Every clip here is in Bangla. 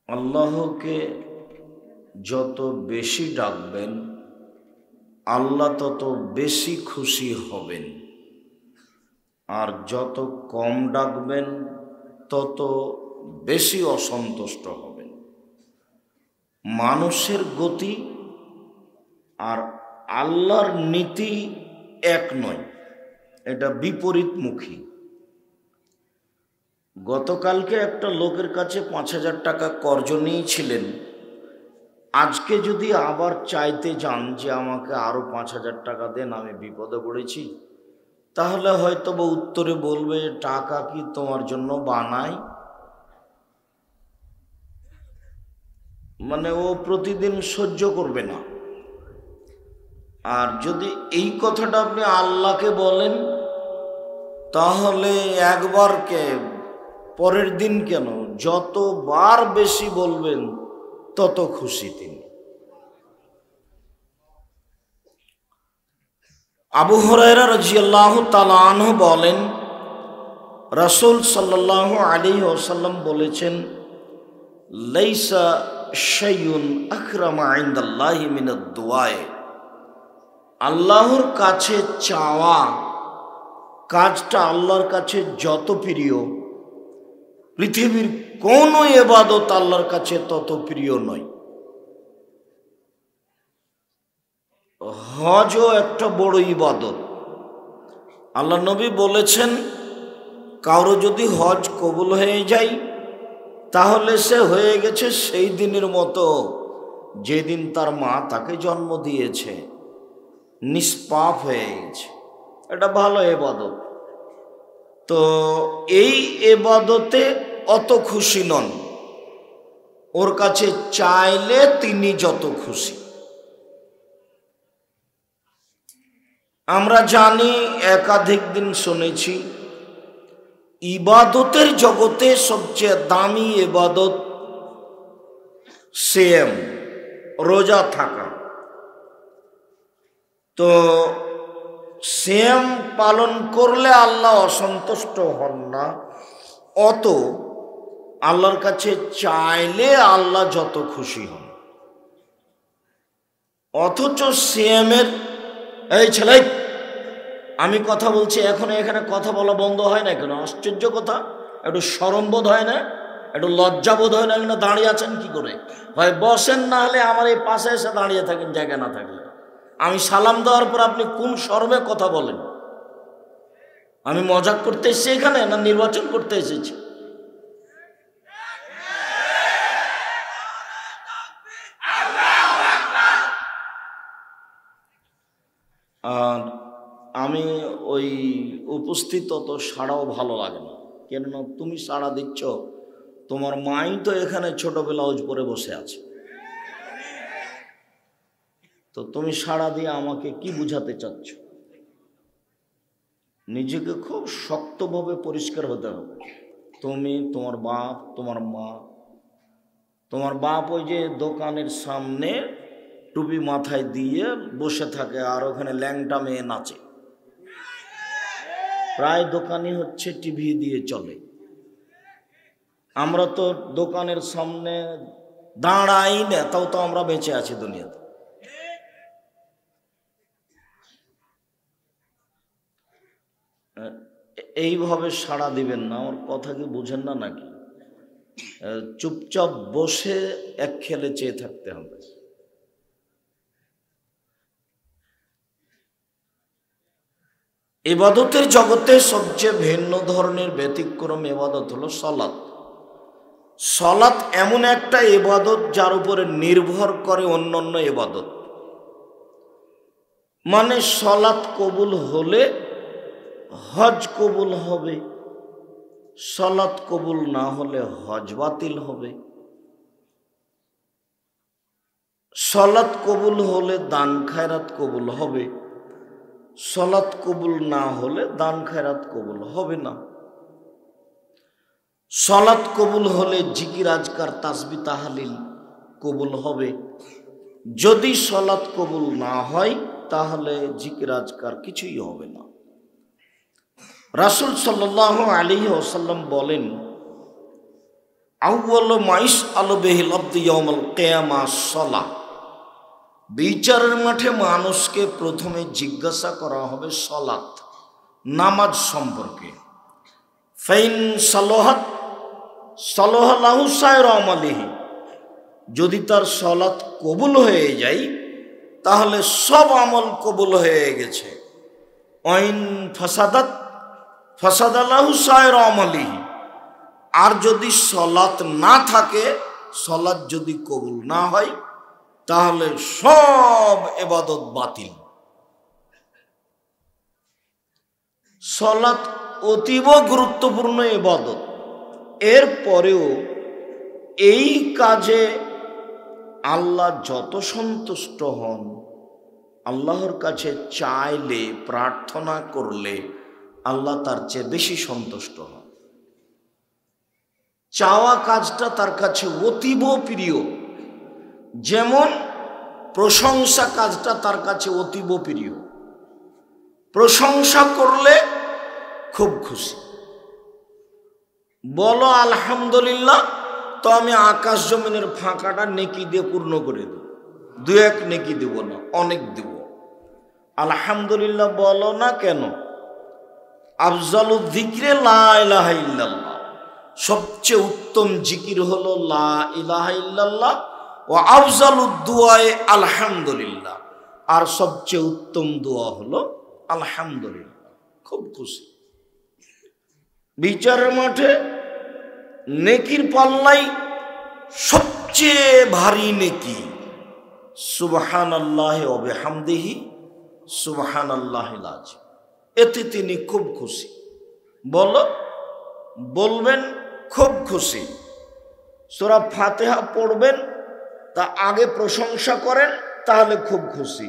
আল্লাহকে যত বেশি ডাকবেন আল্লাহ তত বেশি খুশি হবেন, আর যত কম ডাকবেন তত বেশি অসন্তুষ্ট হবেন। মানুষের গতি আর আল্লাহর নীতি এক নয়, এটা বিপরীতমুখী। গতকালকে একটা লোকের কাছে 5,000 টাকা কর্জ নিয়েছিলেন, আজকে যদি আবার চাইতে যান যে আমাকে আরো 5,000 টাকা দেন, আমি বিপদে পড়েছি, তাহলে হয়তো বা উত্তরে বলবে, টাকা কি তোমার জন্য বানাই? মানে ও প্রতিদিন সহ্য করবে না। আর যদি এই কথাটা আপনি আল্লাহকে বলেন, তাহলে একবারকে পরের দিন কেন, যতবার বেশি বলবেন তত খুশি তিনি। আবু হুরায়রা রাদিয়াল্লাহু তাআলা আনহু বলেন, রাসূল সাল্লাল্লাহু আলাইহি ওয়াসাল্লাম বলেছেন, লাইসা শাইউন আকরামা ইনদাল্লাহি মিনাদ দুআ। আল্লাহর কাছে চাওয়া কাজটা আল্লাহর কাছে যত প্রিয়, পৃথিবীর কোনো ইবাদত আল্লাহর কাছে তত প্রিয় নয়। হজও একটা বড় ইবাদত। আল্লাহ নবী বলেছেন, কারো যদি হজ কবুল হয়ে যায় তাহলে সে হয়ে গেছে সেই দিনের মতো যেদিন তার মা তাকে জন্ম দিয়েছে, নিষ্পাপ হয়ে গেছে। এটা ভালো ইবাদত। তো এই ইবাদতে অত খুশি নন, ওর কাছে চাইলে তিনি যত খুশি। আমরা জানি, একাধিক দিন শুনেছি, ইবাদতের জগতে সবচেয়ে দামি ইবাদত সিয়াম, রোজা থাকা। তো সিয়াম পালন করলে আল্লাহ অসন্তুষ্ট হন না, অত আল্লাহর কাছে চাইলে আল্লাহ যত খুশি হন। অথচ সিয়ামের, এই ছেলে আমি কথা বলছি, এখন এখানে কথা বলা বন্ধ হয় না কেন? আশ্চর্য কথা। একটু শরম বোধ হয় না? একটু লজ্জা বোধ হয় না? এখানে দাঁড়িয়ে আছেন কি করে? হয় বসেন, না হলে আমার এই পাশে এসে দাঁড়িয়ে থাকেন জায়গা না থাকলে। আমি সালাম দেওয়ার পর আপনি কোন শরমে কথা বলেন? আমি মজাক করতে এসেছি এখানে, না নির্বাচন করতে এসেছি? আর আমি ওই উপস্থিত অত সাড়াও ভালো লাগে না। কেননা তুমি সাড়া দিচ্ছ, তোমার মাই তো এখানে ছোট ব্লাউজ পরে বসে আছে, তো তুমি সাড়া দিয়ে আমাকে কি বুঝাতে চাচ্ছ? নিজেকে খুব শক্তভাবে পরিষ্কার হতে হবে। তুমি, তোমার বাপ, তোমার মা। তোমার বাপ ওই যে দোকানের সামনে টুপি মাথায় দিয়ে বসে থাকে, আর ওখানে ল্যাংটা মেয়ে নাচে। প্রায় দোকানই হচ্ছে টিভি দিয়ে চলে। আমরা তো দোকানের সামনে দাঁড়াই না, তাও তো আমরা বেঁচে আছি দুনিয়াতে। এইভাবে সাড়া দিবেন না, আমার কথা কি বুঝেন না নাকি? চুপচাপ বসে এক খেলে চেয়ে থাকতে হবে। ইবাদতের জগতে সবচেয়ে ভিন্ন ধরনের ব্যতিক্রম ইবাদত হলো সালাত। সালাত এমন একটা ইবাদত যার উপরে নির্ভর করে অন্যান্য ইবাদত। মানে সালাত কবুল হলে হজ কবুল হবে, সালাত কবুল না হলে হজ বাতিল হবে। সালাত কবুল হলে দান খায়রাত কবুল হবে, সালাত কবুল না হলে দান খায়রাত কবুল হবে না। সালাত কবুল হলে জিকির আজকার তাসবিহ তাহলিল কবুল হবে। যদি সালাত কবুল না হয় তাহলে জিকির আজকার কিছুই হবে না। রাসূল সাল্লাল্লাহু আলাইহি ওয়াসাল্লাম বলেন, আউয়াল মাইস আলো বিহিল আবদু ইয়াউমাল কিয়ামা সালাহ, বিচারের মাঠে মানুষকে প্রথমে জিজ্ঞাসা করা হবে সালাত, নামাজ সম্পর্কে। ফাইন সালাহাত সালাহা লাহু সায়রা আমালিহি, যদি তার সালাত কবুল হয়ে যায় তাহলে সব আমল কবুল হয়ে গেছে। ওয়াইন ফাসাদাত ফাসাদা লাহু সায়রা আমালিহি, আর যদি সালাত না থাকে, সালাত যদি কবুল না হয়, তাহলে সব ইবাদত বাতিল। সালাত অতীব গুরুত্বপূর্ণ ইবাদত। এরপরেও এই কাজে আল্লাহ যত সন্তুষ্ট হন, আল্লাহর কাছে চাইলে, প্রার্থনা করলে আল্লাহ তার চেয়ে বেশি সন্তুষ্ট হন। চাওয়া কাজটা তার কাছে অতীব প্রিয়, যেমন প্রশংসা কাজটা তার কাছে অতীব প্রিয়। প্রশংসা করলে খুব খুশি। বলো আলহামদুলিল্লাহ, তো আমি আকাশ জমিনের ফাঁকাটা নেকি দিয়ে পূর্ণ করে দেব। দু এক নেকি দেব না, অনেক দেব। আলহামদুলিল্লাহ বলো না কেন? আফজালু যিকরে লা ইলাহা ইল্লাল্লাহ, সবচেয়ে উত্তম জিকির হলো লা ইলাহা ইল্লাল্লাহ। ও আফজালু দুআয়ে আলহামদুলিল্লাহ, আর সবচেয়ে উত্তম দোয়া হলো আলহামদুলিল্লাহ। খুব খুশি। বিচারের মাঠে নেকির পাল্লাই সবচেয়ে ভারী নেকি সুবহানাল্লাহি ওয়া বিহামদিহি সুবহানাল্লাহিল আযীম, এতে তিনি খুব খুশি। বলবেন খুব খুশি। সূরা ফাতিহা পড়বেন, তা আগে প্রশংসা করেন, তাহলে খুব খুশি।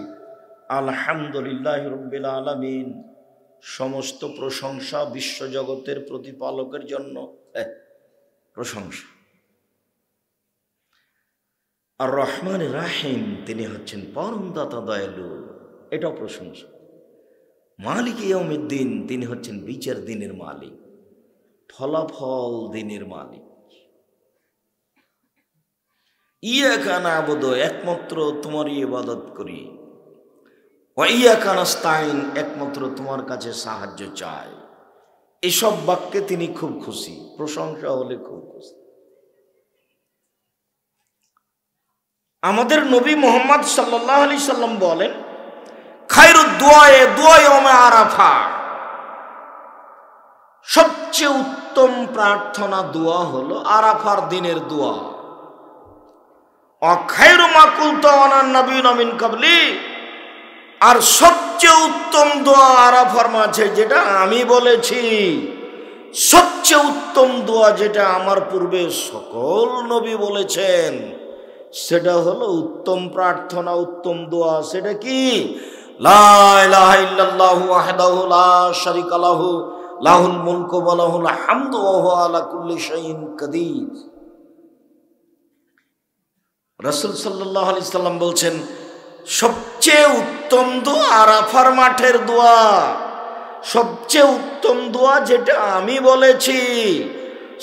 আলহামদুলিল্লাহি রাব্বিল আলামিন, সমস্ত প্রশংসা বিশ্বজগতের প্রতিপালকের জন্য। প্রশংসা। আর রহমান রাহিম, তিনি হচ্ছেন পরম দাতা, দয়ালু, এটাও প্রশংসা। মালিক ইয়াউমিদ্দিন, তিনি হচ্ছেন বিচার দিনের মালিক, ফলাফল দিনের মালিক। ইয়াকা না'বুদু, একমাত্র তোমারই ইবাদত করি। ওয়া ইয়াকা নাস্তাইন, একমাত্র তোমার কাছে সাহায্য চাই। এসব বাক্যে তিনি খুব খুশি, প্রশংসা হলে খুব খুশি। আমাদের নবী মুহাম্মদ সাল্লাল্লাহু আলাইহি সাল্লাম বলেন, খায়রুদ দুআয়ে দুআ ইয়াউমে আরাফা, সবচেয়ে উত্তম প্রার্থনা দোয়া হলো আরাফার দিনের দোয়া। খায়রু মা কুলতু আনা নাবিয়্যুনা মিন ক্বাবলি, আর সবচেয়ে উত্তম দোয়া আরাফার মাঝে যেটা আমি বলেছি, সবচেয়ে উত্তম দোয়া যেটা আমার পূর্বে সকল নবী বলেছেন, সেটা হলো উত্তম প্রার্থনা, উত্তম দোয়া। সেটা কি? লা ইলাহা ইল্লাল্লাহু ওয়াহদাহু লা শারীকা লাহু লাহুল মুলকু ওয়া লাহুল হামদু ওয়া হুয়া আলা কুল্লি শাইইন কাদির। রাসূল সাল্লাল্লাহু আলাইহি সাল্লাম বলছেন, সবচেয়ে উত্তম দোয়া আরাফার মাঠের দোয়া। সবচেয়ে উত্তম দোয়া যেটা আমি বলেছি,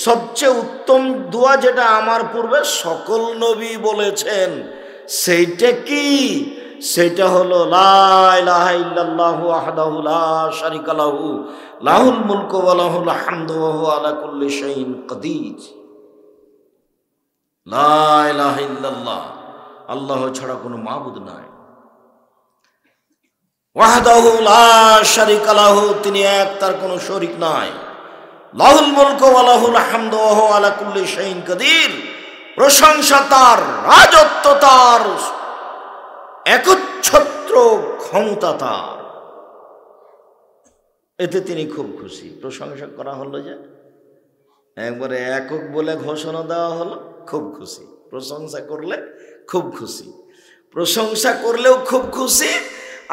সবচেয়ে উত্তম দোয়া যেটা আমার পূর্বে সকল নবী বলেছেন, সেইটা কি? সেটা হলো লা ইলাহা ইল্লাল্লাহু ওয়াহদাহু লা শারীকা লাহু লাহুল মুলকু ওয়া লাহুল হামদু ওয়া হুয়া আলা কুল্লি শাইইন কাদির। লা ইলাহা ইল্লাল্লাহ, আল্লাহ ছাড়া কোনো মাবুদ নাই। ওয়াহদাহু লা শারীকা লাহু, তিনি এক, তার কোনো শরীক নাই। লাহুল মুলকু ওয়া লাহুল হামদু ওয়া হুয়া আলা কুল্লি শাইইন কাদির, প্রশংসা তার, রাজত্ব তার, একচ্ছত্র ক্ষমতা তার। এতে তিনি খুব খুশি। প্রশংসা করা হলো যে একবারে একক বলে ঘোষণা দেওয়া হলো, খুব খুশি। প্রশংসা করলে খুব খুশি, প্রশংসা করলেও খুব খুশি,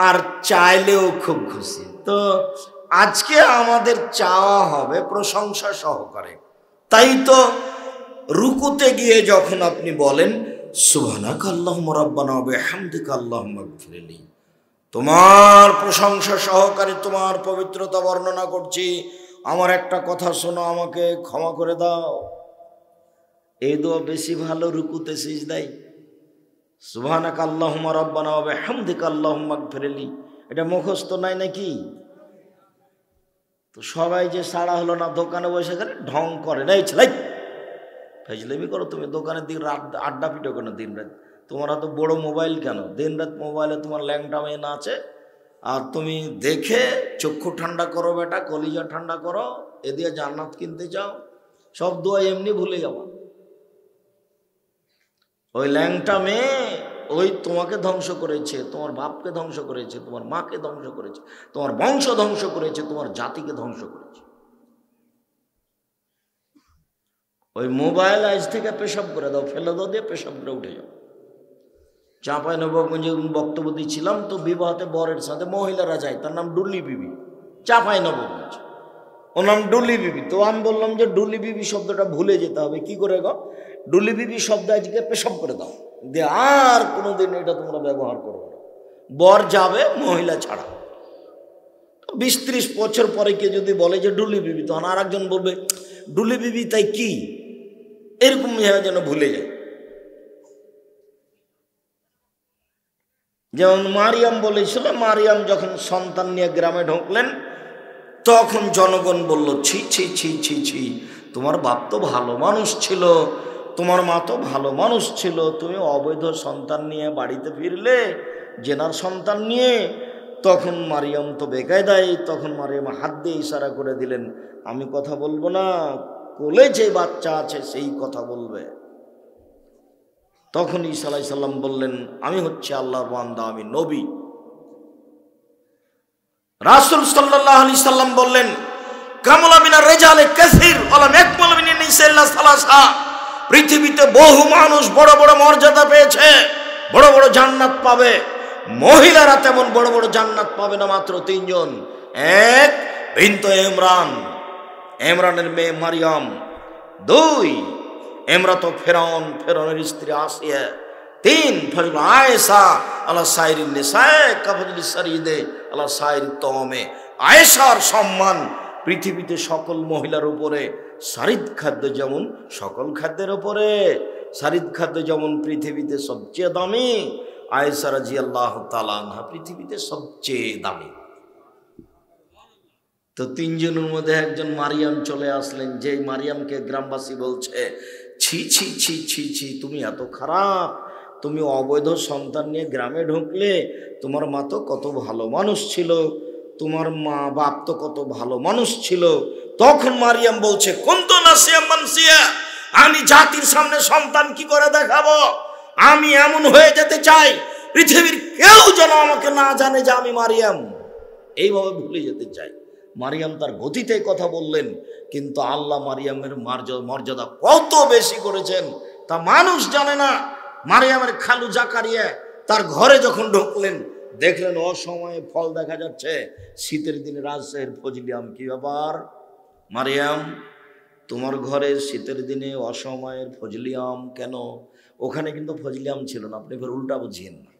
আর চাইলেও খুব খুশি। তো আজকে আমাদের চাওয়া হবে প্রশংসা সহকারে। তাই তো রুকুতে গিয়ে যখন আপনি বলেন সুবহানাকা আল্লাহুম্মা রাব্বানা ওয়া বিহামদিকা আল্লাহুম্মা গফিরলি, তোমার প্রশংসা সহকারে তোমার পবিত্রতা বর্ণনা করছি, আমার একটা কথা শোনো, আমাকে ক্ষমা করে দাও। এই দোয়া বেশি ভালো রুকুতে সিজদায় সুবহানাকা আল্লাহুম্মা রাব্বানা ওয়া বিহামদিকা আল্লাহুম্মা ইগফিরলি, এটা মুখস্থ নাই নাকি? তো সবাই যে সাড়া হলো না, দোকানে বসে গেলে ঢং করে না, এই ছেলে ফেজলেমি করো তুমি, দোকানের দিন রাত আড্ডা পিটো কেন দিন রাত? তোমার তো বড় মোবাইল কেন? দিন রাত মোবাইলে তোমার ল্যাংটা মেয়ে না আছে, আর তুমি দেখে চক্ষু ঠান্ডা করো বেটা, কলিজা ঠান্ডা করো, এ দিয়ে জান্নাত কিনতে চাও, সব দোয়া এমনি ভুলে যাবো। ওই ল্যাংটা মেয়ে ওই তোমাকে ধ্বংস করেছে, তোমার বাপকে ধ্বংস করেছে, তোমার মাকে ধ্বংস করেছে, তোমার বংশ ধ্বংস করেছে, তোমার জাতিকে ধ্বংস করেছে। ওই মোবাইল আজ থেকে পেশাব করে দাও, ফেলে দাও, দিয়ে পেশাব করে উঠে যাও। চাঁপাইনবাবগঞ্জে বক্তব্য দিচ্ছিলাম, তো বিবাহতে বরের সাথে মহিলারা যায়, তার নাম ডুলি বিবি, চাঁপাইনবাবগঞ্জ, ওর নাম ডুলি বিবি। তো আমি বললাম যে ডুলি বিবি শব্দটা ভুলে যেতে হবে, কি করে গো? ডুলি বিবি শব্দ আজকে পেশাব করে দাও, দিয়ে আর কোনোদিন এটা তোমরা ব্যবহার করবে না। বর যাবে মহিলা ছাড়া। 20-30 বছর পরে কে যদি বলে যে ডুলি বিবি, তখন আর একজন বলবে ডুলি বিবি তাই কি, এরকম যেন ভুলে যায়। যেমন মারিয়াম বলেছিল, মারিয়াম যখন সন্তান নিয়ে গ্রামে ঢুকলেন, তখন জনগণ বলল, ছি ছি ছি ছি ছি, তোমার বাপ তো ভালো মানুষ ছিল, তোমার মা তো ভালো মানুষ ছিল, তুমি অবৈধ সন্তান নিয়ে বাড়িতে ফিরলে, জেনার সন্তান নিয়ে। তখন মারিয়াম তো বেকায়দায়, তখন মারিয়াম হাত দিয়ে ইশারা করে দিলেন, আমি কথা বলবো না, কোলে যে বাচ্চা আছে সেই কথা বলবে। তখন ঈসা আলাইহিস সালাম বললেন, আমি হচ্ছে আল্লাহর বান্দা, আমি নবী। রাসূল সাল্লাল্লাহু আলাইহি সাল্লাম বললেন, কামলা মিনা রিজালে কাসীর ওয়ালাম ইয়াকমুল মিন নিসা ইল্লা সালাসা, পৃথিবীতে বহু মানুষ বড় বড় মর্যাদা পেয়েছে, বড় বড় জান্নাত পাবে, মহিলারা তেমন বড় বড় জান্নাত পাবে না, মাত্র 3 জন। এক, বিনতে ইমরান, ইমরানের মেয়ে মারিয়াম। 2, ইমরাত ফিরআউন, ফিরআউনের স্ত্রী আসিয়া। 3, ফজল আয়েশা আলা সাইরিন নিসায়ে কাফদুল সারিদে আলা সাইর তমে। আয়েশার সম্মান পৃথিবীতে সকল মহিলার উপরে, সারিদ খাদ্য যেমন সকল খাদ্যের উপরে, সারিদ খাদ্য যেমন পৃথিবীতে সবচেয়ে দামি, আয়েশা রাদিয়াল্লাহু তাআলা আনহা পৃথিবীতে সবচেয়ে দামি। তো 3 জনের মধ্যে একজন মারিয়াম চলে আসলেন, যে মারিয়ামকে গ্রামবাসী বলছে, ছি ছি ছি ছি ছি, তুমি এত খারাপ, তুমি অবৈধ সন্তান নিয়ে গ্রামে ঢুকলে, তোমার মা তো কত ভালো মানুষ ছিল, তোমার মা বাপ তো কত ভালো মানুষ ছিল। তখন মারিয়াম বলছে, কুনতু নাসিয়া মানসিয়া, আমি জাতির সামনে সন্তান কি করে দেখাবো, আমি এমন হয়ে যেতে চাই পৃথিবীর কেউ যেন আমাকে না জানে যে আমি মারিয়াম, এইভাবে ভুলে যেতে চাই। মারিয়াম তার গতিতে কথা বললেন, কিন্তু আল্লাহ মারিয়ামের মর্যাদা কত বেশি করেছেন তা মানুষ জানে না। মারিয়ামের খালু জাকারিয়া তার ঘরে যখন ঢুকলেন, দেখলেন অসময়ে ফল দেখা যাচ্ছে, শীতের দিনে রাজশাহীর ফজলি আম। কি ব্যাপার মারিয়াম, তোমার ঘরে শীতের দিনে অসময়ের ফজলি আম কেন? ওখানে কিন্তু ফজলি আম ছিল না, আপনি ফের উল্টা বুঝিয়েন না।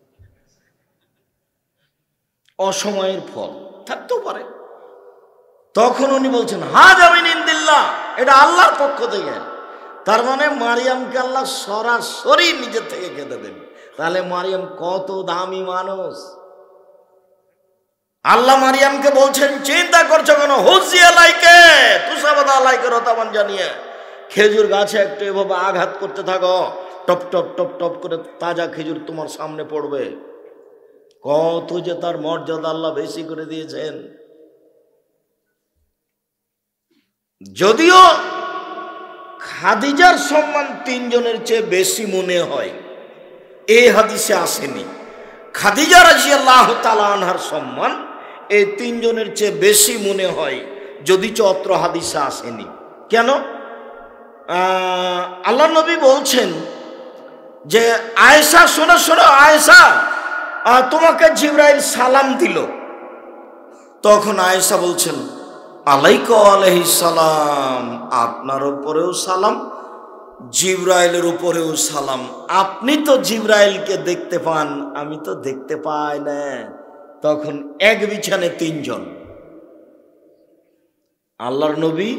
অসময়ের ফল থাকতেও পারে। তখন উনি বলছেন, হাযা মিন ইনদিল্লাহ, এটা আল্লাহর পক্ষ থেকে। তার মানে মারিয়ামকে আল্লাহ সরাসরি নিজের থেকে খেতে দেন। তাহলে মারিয়াম কত দামি মানুষ। আল্লাহ মারিয়ামকে বলছেন, চিন্তা করছো কেন, হুজিয়া লাইকে তুসাবাদা লাইকে রতাবান জানিয়ে, খেজুর গাছে একটু এভাবে আঘাত করতে থাকো, টপ টপ টপ টপ করে তাজা খেজুর তোমার সামনে পড়বে। কত যে তার মর্যাদা আল্লাহ বেশি করে দিয়েছেন। যদিও খাদিজার সম্মান 3 জনের চেয়ে বেশি মনে হয়, এই হাদিসে আসেনি। খাদিজা রাদিয়াল্লাহু তাআলা আনহার সম্মান এই 3 জনের চেয়ে বেশি মনে হয়, যদি অত্র হাদিসে আসেনি। কেন? আল্লাহ নবী বলছেন যে, আয়েশা শোনো শোনো, আয়েশা তোমাকে জিবরাইল সালাম দিল। তখন আয়েশা বলছেন, আলাইকা আলাইহিস সালাম, আপনার উপরেও সালাম, জিবরাইলের উপরেও সালাম। আপনি তো জিবরাইলকে দেখতে পান, আমি তো দেখতে পাই না। তখন এক বিছানে 3 জন, আল্লাহর নবী,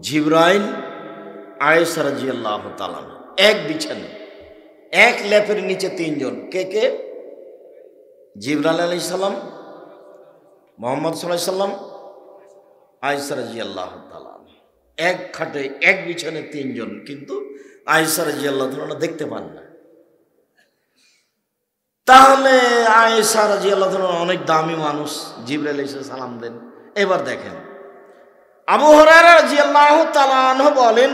জিবরাইল আয়েশা রাদিয়াল্লাহু তাআলা, এক বিছানে এক লেপের নিচে তিনজন। কে কে? জিবরাইল আলাইহিস সালাম, মুহাম্মদ সাল্লাল্লাহু আলাইহি সাল্লাম, আয়েশা রাদিয়াল্লাহু তাআলা। এক খাটে এক বিছানে তিনজন, কিন্তু আয়েশা রাদিয়াল্লাহু তাআলা দেখতে পান না। তাহলে আয়েশা রাদিয়াল্লাহু তাআলা অনেক দামি মানুষ, জিবরাইল এসে সালাম দেন। এবার দেখেন, আবু হুরায়রা রাদিয়াল্লাহু তাআলা আনহু বলেন,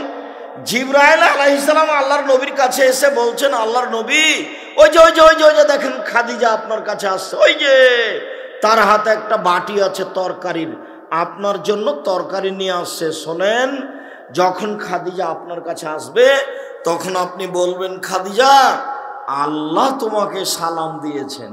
জিবরাইল আলাইহিস সালাম আল্লাহর নবীর কাছে এসে বলছেন, আল্লাহর নবী, ওই যে ওই যে ওই যে ওই যে দেখেন খাদিজা আপনার কাছে আসছে, ওই যে তার হাতে একটা বাটি আছে তরকারির, আপনার জন্য তরকারি নিয়ে আসছে। শোনেন, যখন খাদিজা আপনার কাছে আসবে তখন আপনি বলবেন, খাদিজা, আল্লাহ তোমাকে সালাম দিয়েছেন।